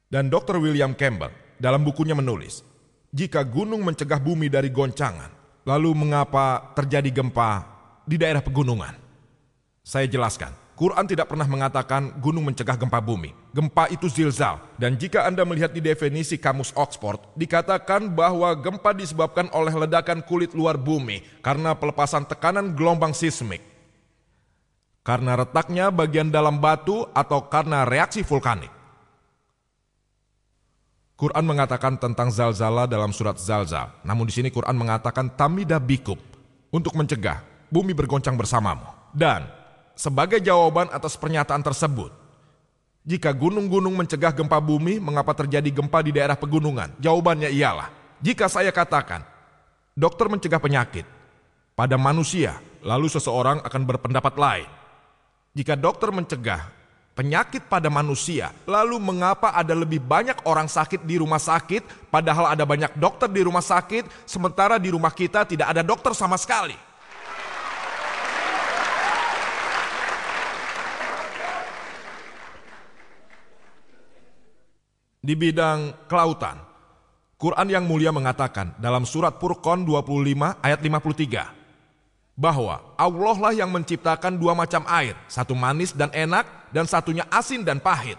Dan Dr. William Campbell dalam bukunya menulis, jika gunung mencegah bumi dari goncangan, lalu mengapa terjadi gempa di daerah pegunungan? Saya jelaskan, Quran tidak pernah mengatakan gunung mencegah gempa bumi. Gempa itu zilzal, dan jika Anda melihat di definisi kamus Oxford, dikatakan bahwa gempa disebabkan oleh ledakan kulit luar bumi karena pelepasan tekanan gelombang seismik, karena retaknya bagian dalam batu atau karena reaksi vulkanik. Quran mengatakan tentang zalzala dalam surat Zalzal, namun di sini Quran mengatakan tamida bikum, untuk mencegah bumi bergoncang bersamamu. Dan sebagai jawaban atas pernyataan tersebut, jika gunung-gunung mencegah gempa bumi, mengapa terjadi gempa di daerah pegunungan? Jawabannya ialah, jika saya katakan dokter mencegah penyakit pada manusia, lalu seseorang akan berpendapat lain. Jika dokter mencegah penyakit pada manusia, lalu mengapa ada lebih banyak orang sakit di rumah sakit, padahal ada banyak dokter di rumah sakit, sementara di rumah kita tidak ada dokter sama sekali? Di bidang kelautan, Quran yang mulia mengatakan dalam surat Furqan 25 ayat 53, bahwa Allah lah yang menciptakan dua macam air, satu manis dan enak, dan satunya asin dan pahit.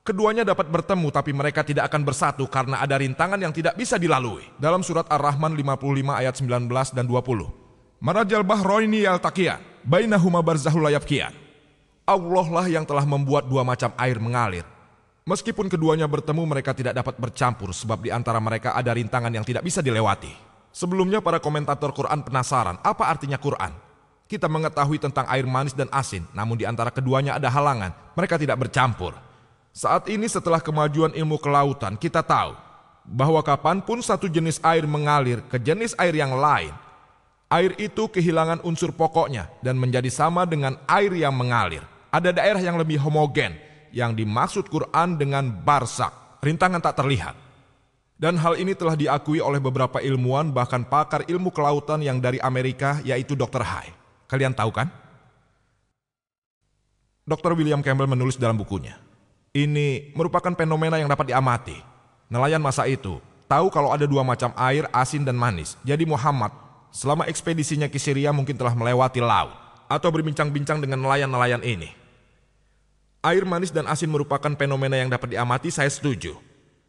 Keduanya dapat bertemu, tapi mereka tidak akan bersatu karena ada rintangan yang tidak bisa dilalui. Dalam surat Ar-Rahman 55 ayat 19 dan 20. Marajal bahroini yaltaqiyan, bainahuma barzahul la yabqiyan. Allah lah yang telah membuat dua macam air mengalir. Meskipun keduanya bertemu, mereka tidak dapat bercampur, sebab di antara mereka ada rintangan yang tidak bisa dilewati. Sebelumnya para komentator Quran penasaran apa artinya Quran. Kita mengetahui tentang air manis dan asin, namun di antara keduanya ada halangan, mereka tidak bercampur. Saat ini setelah kemajuan ilmu kelautan, kita tahu bahwa kapanpun satu jenis air mengalir ke jenis air yang lain, air itu kehilangan unsur pokoknya dan menjadi sama dengan air yang mengalir. Ada daerah yang lebih homogen, yang dimaksud Quran dengan barsak, rintangan tak terlihat. Dan hal ini telah diakui oleh beberapa ilmuwan, bahkan pakar ilmu kelautan yang dari Amerika, yaitu Dr. Hay. Kalian tahu kan? Dr. William Campbell menulis dalam bukunya, ini merupakan fenomena yang dapat diamati. Nelayan masa itu tahu kalau ada dua macam air, asin dan manis. Jadi Muhammad selama ekspedisinya ke Syria mungkin telah melewati laut atau berbincang-bincang dengan nelayan-nelayan ini. Air manis dan asin merupakan fenomena yang dapat diamati, saya setuju.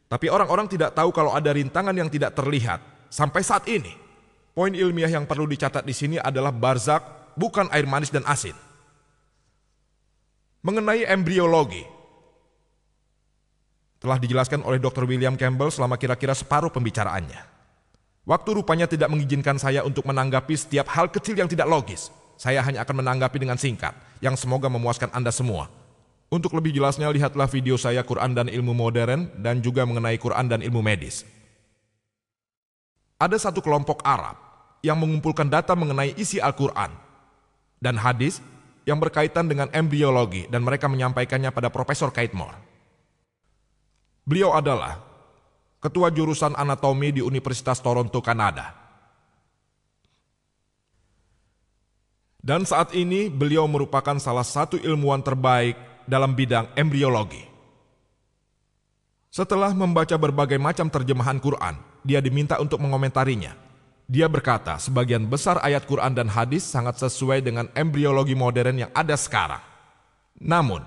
Tapi orang-orang tidak tahu kalau ada rintangan yang tidak terlihat sampai saat ini. Poin ilmiah yang perlu dicatat di sini adalah barzak, bukan air manis dan asin. Mengenai embriologi, telah dijelaskan oleh Dr. William Campbell selama kira-kira separuh pembicaraannya. Waktu rupanya tidak mengizinkan saya untuk menanggapi setiap hal kecil yang tidak logis. Saya hanya akan menanggapi dengan singkat, yang semoga memuaskan Anda semua. Untuk lebih jelasnya, lihatlah video saya Quran dan Ilmu Modern dan juga mengenai Quran dan Ilmu Medis. Ada satu kelompok Arab yang mengumpulkan data mengenai isi Al-Quran dan hadis yang berkaitan dengan embriologi dan mereka menyampaikannya pada Profesor Keithmore. Beliau adalah ketua jurusan anatomi di Universitas Toronto, Kanada. Dan saat ini beliau merupakan salah satu ilmuwan terbaik dalam bidang embriologi. Setelah membaca berbagai macam terjemahan Quran, dia diminta untuk mengomentarinya. Dia berkata, sebagian besar ayat Quran dan hadis sangat sesuai dengan embriologi modern yang ada sekarang. Namun,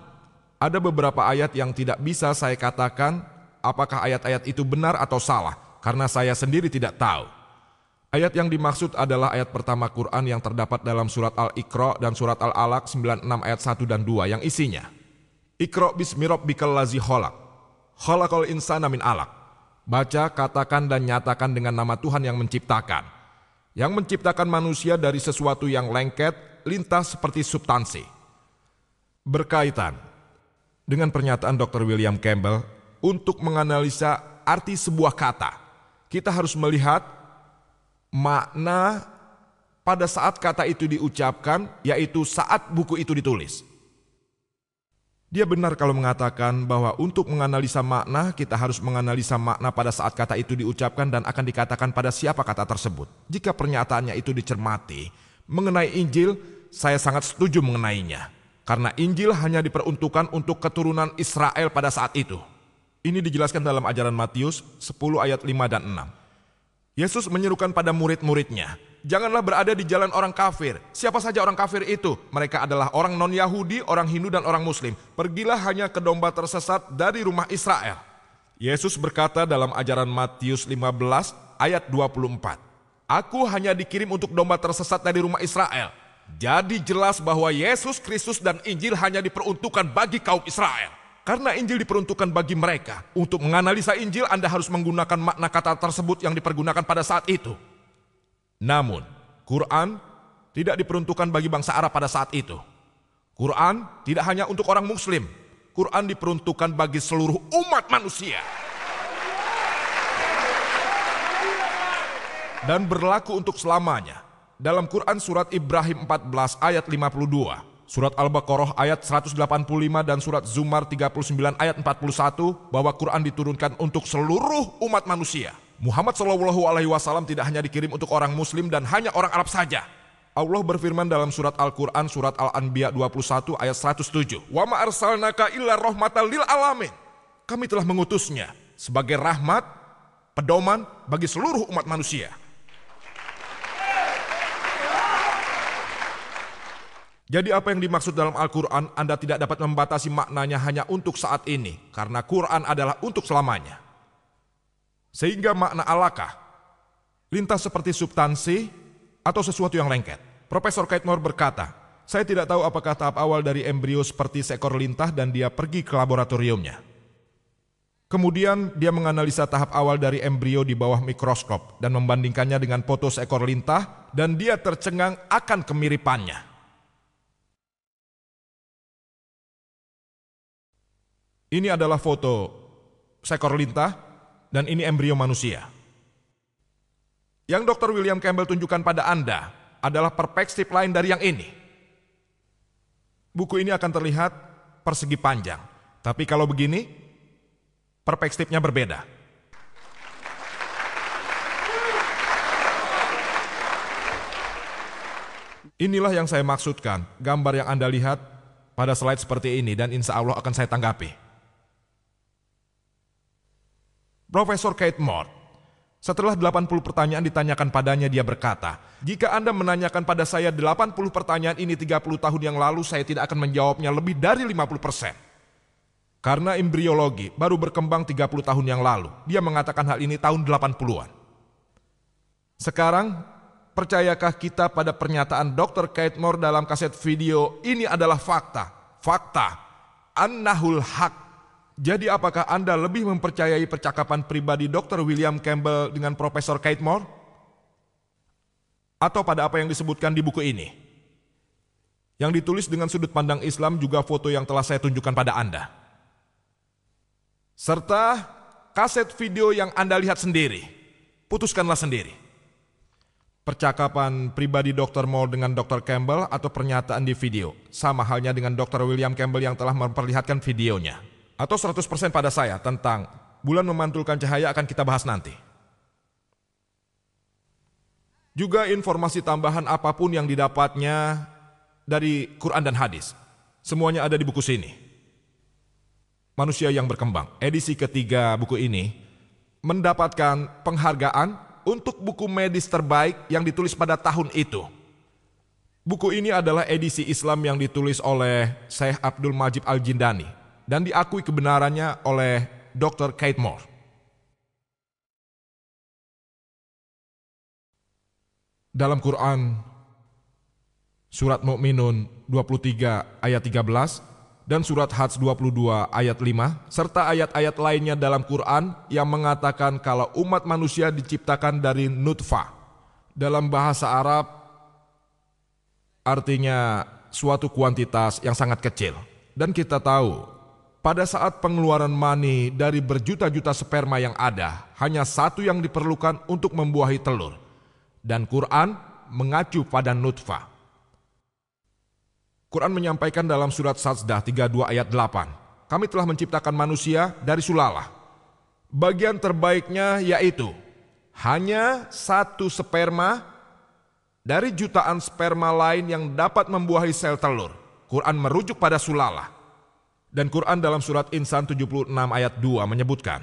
ada beberapa ayat yang tidak bisa saya katakan apakah ayat-ayat itu benar atau salah, karena saya sendiri tidak tahu. Ayat yang dimaksud adalah ayat pertama Quran yang terdapat dalam surat Al-Iqra dan surat Al-Alaq 96 ayat 1 dan 2 yang isinya, Iqra bismi rabbikal ladzi khalaq, khalaqal insana min 'alaq. Baca, katakan dan nyatakan dengan nama Tuhan yang menciptakan. Yang menciptakan manusia dari sesuatu yang lengket, lintas seperti substansi. Berkaitan dengan pernyataan Dr. William Campbell, untuk menganalisa arti sebuah kata, kita harus melihat makna pada saat kata itu diucapkan, yaitu saat buku itu ditulis. Dia benar kalau mengatakan bahwa untuk menganalisa makna, kita harus menganalisa makna pada saat kata itu diucapkan dan akan dikatakan pada siapa kata tersebut. Jika pernyataannya itu dicermati, mengenai Injil, saya sangat setuju mengenainya. Karena Injil hanya diperuntukkan untuk keturunan Israel pada saat itu. Ini dijelaskan dalam ajaran Matius 10 ayat 5 dan 6. Yesus menyerukan pada murid-muridnya, janganlah berada di jalan orang kafir. Siapa saja orang kafir itu? Mereka adalah orang non-Yahudi, orang Hindu, dan orang Muslim. Pergilah hanya ke domba tersesat dari rumah Israel. Yesus berkata dalam ajaran Matius 15 ayat 24, Aku hanya dikirim untuk domba tersesat dari rumah Israel. Jadi jelas bahwa Yesus Kristus dan Injil hanya diperuntukkan bagi kaum Israel. Karena Injil diperuntukkan bagi mereka. Untuk menganalisa Injil, Anda harus menggunakan makna kata tersebut yang dipergunakan pada saat itu. Namun, Quran tidak diperuntukkan bagi bangsa Arab pada saat itu. Quran tidak hanya untuk orang Muslim. Quran diperuntukkan bagi seluruh umat manusia. Dan berlaku untuk selamanya. Dalam Quran surat Ibrahim 14 ayat 52. Surat Al-Baqarah ayat 185 dan surat Zumar 39 ayat 41 bahwa Quran diturunkan untuk seluruh umat manusia. Muhammad SAW tidak hanya dikirim untuk orang Muslim dan hanya orang Arab saja. Allah berfirman dalam surat Al-Quran surat Al-Anbiya 21 ayat 107. Wa ma arsalnaka illa rahmatan lil alamin. Kami telah mengutusnya sebagai rahmat, pedoman bagi seluruh umat manusia. Jadi apa yang dimaksud dalam Al-Quran, Anda tidak dapat membatasi maknanya hanya untuk saat ini, karena Quran adalah untuk selamanya. Sehingga makna alakah, lintas seperti substansi atau sesuatu yang lengket. Profesor Keith Moore berkata, saya tidak tahu apakah tahap awal dari embrio seperti seekor lintah dan dia pergi ke laboratoriumnya. Kemudian dia menganalisa tahap awal dari embrio di bawah mikroskop dan membandingkannya dengan foto seekor lintah dan dia tercengang akan kemiripannya. Ini adalah foto seekor lintah dan ini embrio manusia. Yang Dr. William Campbell tunjukkan pada Anda adalah perspektif lain dari yang ini. Buku ini akan terlihat persegi panjang, tapi kalau begini, perspektifnya berbeda. Inilah yang saya maksudkan, gambar yang Anda lihat pada slide seperti ini dan insya Allah akan saya tanggapi. Profesor Keith Moore, setelah 80 pertanyaan ditanyakan padanya, dia berkata, jika Anda menanyakan pada saya 80 pertanyaan ini 30 tahun yang lalu, saya tidak akan menjawabnya lebih dari 50%. Karena embriologi baru berkembang 30 tahun yang lalu. Dia mengatakan hal ini tahun 80-an. Sekarang, percayakah kita pada pernyataan Dr. Keith Moore dalam kaset video, ini adalah fakta. Fakta. Annahul haq. Jadi apakah Anda lebih mempercayai percakapan pribadi Dr. William Campbell dengan Profesor Keith Moore? Atau pada apa yang disebutkan di buku ini? Yang ditulis dengan sudut pandang Islam juga foto yang telah saya tunjukkan pada Anda. Serta kaset video yang Anda lihat sendiri. Putuskanlah sendiri. Percakapan pribadi Dr. Moore dengan Dr. Campbell atau pernyataan di video. Sama halnya dengan Dr. William Campbell yang telah memperlihatkan videonya. Atau 100% pada saya tentang bulan memantulkan cahaya akan kita bahas nanti. Juga informasi tambahan apapun yang didapatnya dari Quran dan hadis. Semuanya ada di buku sini. Manusia yang berkembang, edisi ketiga buku ini, mendapatkan penghargaan untuk buku medis terbaik yang ditulis pada tahun itu. Buku ini adalah edisi Islam yang ditulis oleh Syekh Abdul Majid Al-Jindani dan diakui kebenarannya oleh Dr. Keith Moore. Dalam Quran, surat Mu'minun 23 ayat 13 dan surat Hajj 22 ayat 5, serta ayat-ayat lainnya dalam Quran yang mengatakan kalau umat manusia diciptakan dari nutfah. Dalam bahasa Arab, artinya suatu kuantitas yang sangat kecil. Dan kita tahu, pada saat pengeluaran mani dari berjuta-juta sperma yang ada, hanya satu yang diperlukan untuk membuahi telur. Dan Quran mengacu pada nutfah. Quran menyampaikan dalam surat Sajdah 32 ayat 8, kami telah menciptakan manusia dari sulalah. Bagian terbaiknya yaitu hanya satu sperma dari jutaan sperma lain yang dapat membuahi sel telur. Quran merujuk pada sulalah. Dan Quran dalam surat Insan 76 ayat 2 menyebutkan,